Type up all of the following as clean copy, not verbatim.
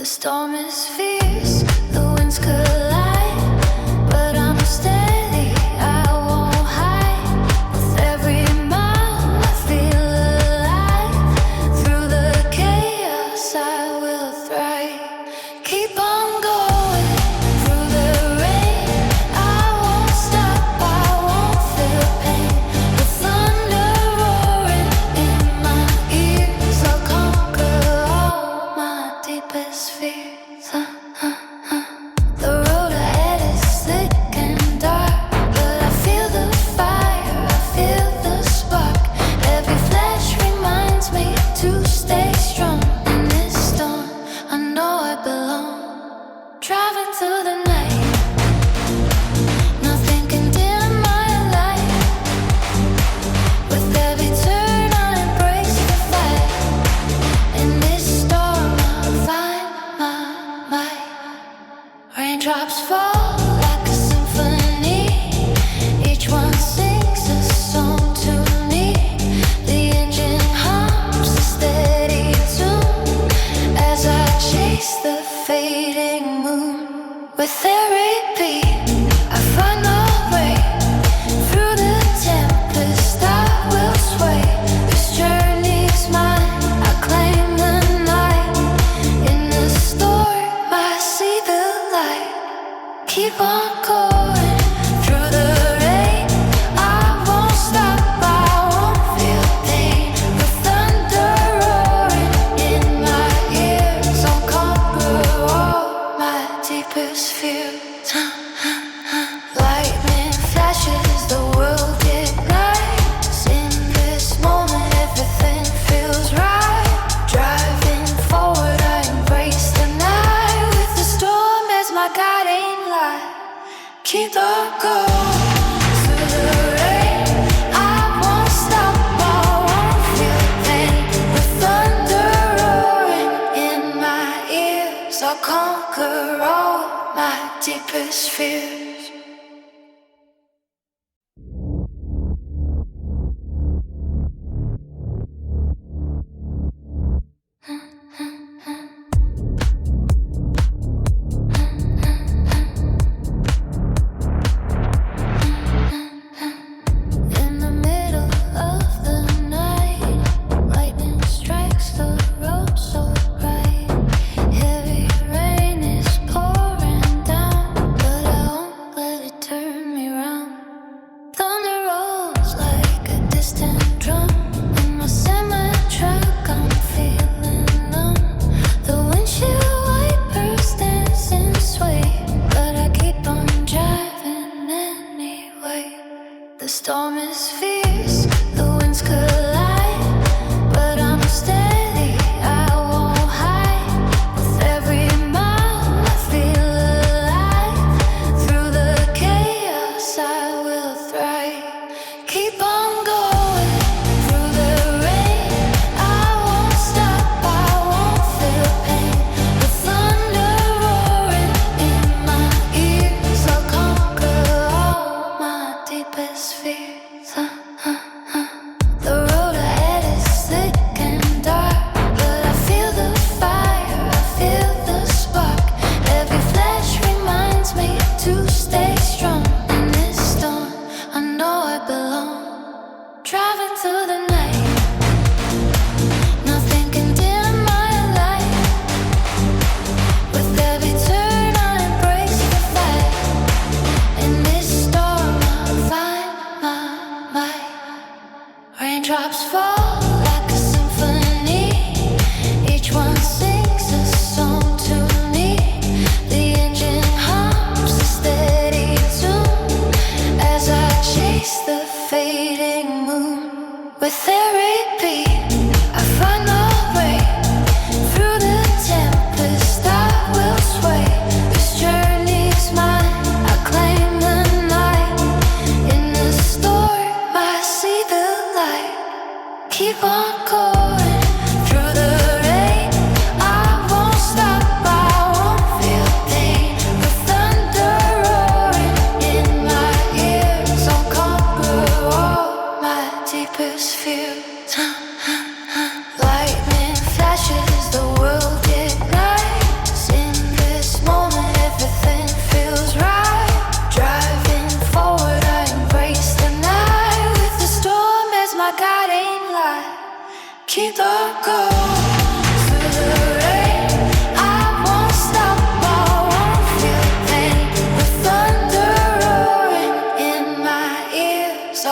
The storm is fierce, the winds collide, but I'm steady, I won't hide. With every mile I feel alive. Through the chaos I will thrive. Keep on going through the rain. I won't stop, I won't feel pain. The thunder roaring in my ears, I'll conquer all my deepest fears. The road ahead is thick and dark, but I feel the fire, I feel the spark. Every flash reminds me to stay strong. In this storm, I know I belong. Driving through the night, nothing can dim my light. With every turn I embrace the fight. In this storm I'll find my might. Raindrops fall like a symphony. Each one sings a song to me. The engine hums a steady tune as I chase the fading moon. With every beat I find my way. Through the tempest I will sway. This journey's mine, I claim the night. In the storm I see the light. Keep on going through the rain. I won't stop, I won't feel pain. The thunder roaring in my ears, I'll conquer all my deepest fears. Lightning flashes, the world ignites. In this moment everything feels right. Driving forward I embrace the night. With the storm as my guiding light. Keep on going through the rain. I won't stop, I won't feel pain. The thunder roaring in my ears, I'll conquer all my deepest fears. In the middle of the night, lightning strikes the road so bright. Heavy rain is pouring down, but I won't let it turn me round. Thunder rolls like a distant drum. In my semi-truck I'm feeling numb. The windshield wipers dancing sway, but I keep on driving anyway. The storm is fierce, the winds collide, but I'm steady, I won't hide. With every mile I feel alive. Through the chaos I will thrive. Keep on going through the rain. I won't stop, I won't feel pain. The thunder roaring in my ears, I'll conquer all my deepest fears.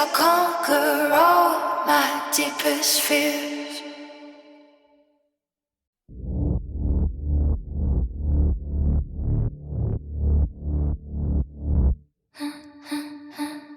I'll conquer all my deepest fears.